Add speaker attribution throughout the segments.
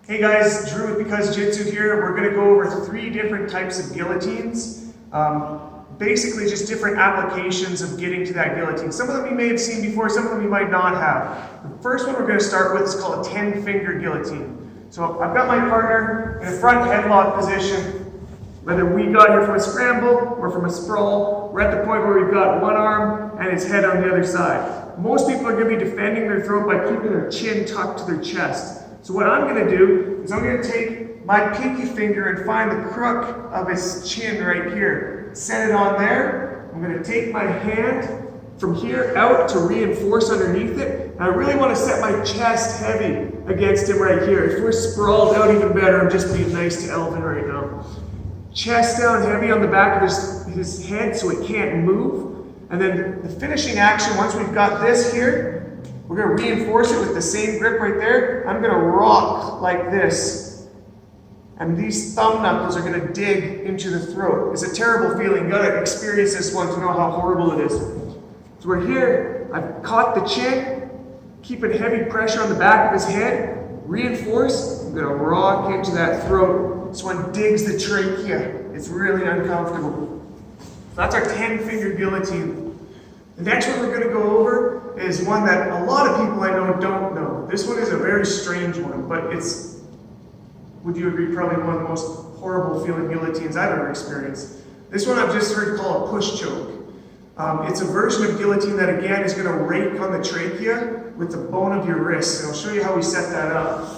Speaker 1: Hey guys, Drew with Because Jiu-Jitsu here. We're going to go over 3 different types of guillotines. Basically just different applications of getting to that guillotine. Some of them you may have seen before, some of them you might not have. The first one we're going to start with is called a 10-finger guillotine. So I've got my partner in a front headlock position. Whether we got here from a scramble or from a sprawl, we're at the point where we've got one arm and his head on the other side. Most people are going to be defending their throat by keeping their chin tucked to their chest. So what I'm going to do is I'm going to take my pinky finger and find the crook of his chin right here. Set it on there. I'm going to take my hand from here out to reinforce underneath it. And I really want to set my chest heavy against him right here. If we're sprawled out, even better. I'm just being nice to Elvin right now. Chest down heavy on the back of his head so it can't move. And then the finishing action, once we've got this here, we're going to reinforce it with the same grip right there. I'm going to rock like this. And these thumb knuckles are going to dig into the throat. It's a terrible feeling. You've got to experience this one to know how horrible it is. So we're here. I've caught the chin, keeping heavy pressure on the back of his head. Reinforce. I'm going to rock into that throat. This one digs the trachea. It's really uncomfortable. So that's our 10-finger guillotine. The next one we're going to go over is one that a lot of people I know don't know. This one is a very strange one, but it's, would you agree, probably one of the most horrible feeling guillotines I've ever experienced. This one I've just heard called a push choke. It's a version of guillotine that again is going to rake on the trachea with the bone of your wrist. And I'll show you how we set that up.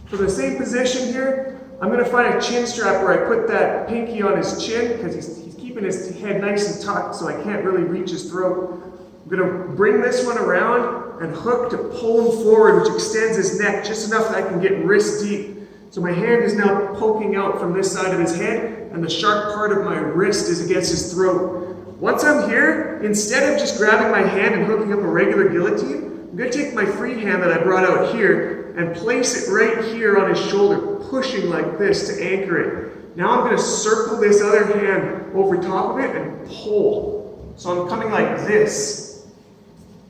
Speaker 1: For the same position here, I'm going to find a chin strap where I put that pinky on his chin because he's keeping his head nice and tucked so I can't really reach his throat. I'm going to bring this one around and hook to pull him forward, which extends his neck just enough that I can get wrist deep. So my hand is now poking out from this side of his head and the sharp part of my wrist is against his throat. Once I'm here, instead of just grabbing my hand and hooking up a regular guillotine, I'm going to take my free hand that I brought out here and place it right here on his shoulder, pushing like this to anchor it. Now I'm going to circle this other hand over top of it and pull. So I'm coming like this.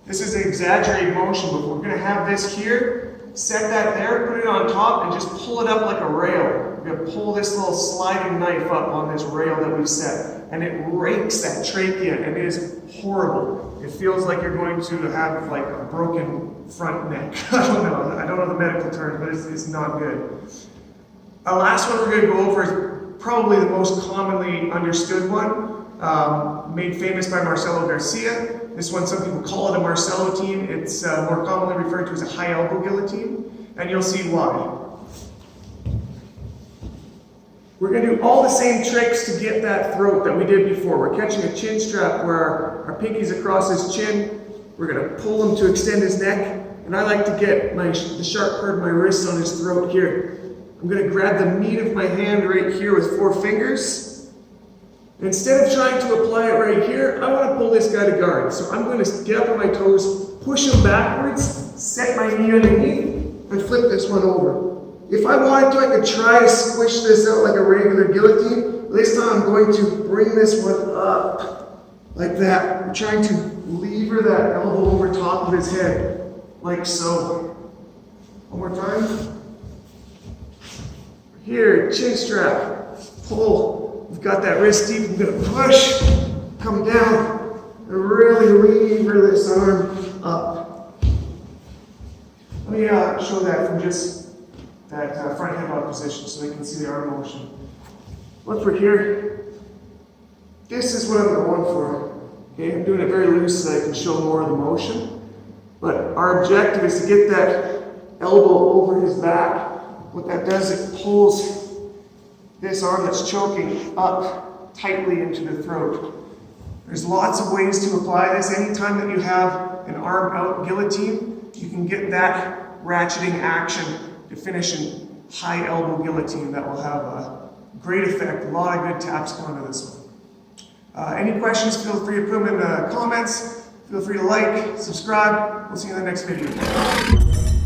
Speaker 1: This is an exaggerated motion, but we're going to have this here, set that there, put it on top, and just pull it up like a rail. We're going to pull this little sliding knife up on this rail that we've set. And it rakes that trachea, and it is horrible. It feels like you're going to have like a broken front neck. I don't know the medical term, but it's not good. Our last one we're going to go over is probably the most commonly understood one, made famous by Marcelo Garcia. This one, some people call it a Marcelo team. It's more commonly referred to as a high elbow guillotine, and you'll see why. We're going to do all the same tricks to get that throat that we did before. We're catching a chin strap where our pinky's across his chin. We're going to pull him to extend his neck, and I like to get the sharp part of my wrist on his throat here. I'm going to grab the meat of my hand right here with 4 fingers. Instead of trying to apply it right here, I want to pull this guy to guard. So I'm going to get up on my toes, push him backwards, set my knee underneath, and flip this one over. If I wanted to, I could try to squish this out like a regular guillotine. This time I'm going to bring this one up like that. I'm trying to lever that elbow over top of his head, like so. One more time. Here, chin strap, pull. We've got that wrist deep. I'm going to push, come down, and really lever this arm up. Let me show that from just that front headlock position so they can see the arm motion. Once we're here, this is what I'm going for. Okay, I'm doing it very loose so I can show more of the motion. But our objective is to get that elbow over his back. What that does, it pulls this arm that's choking up tightly into the throat. There's lots of ways to apply this. Anytime that you have an arm out guillotine, you can get that ratcheting action to finish in high elbow guillotine that will have a great effect. A lot of good taps going to this one. Any questions, feel free to put them in the comments. Feel free to like, subscribe. We'll see you in the next video.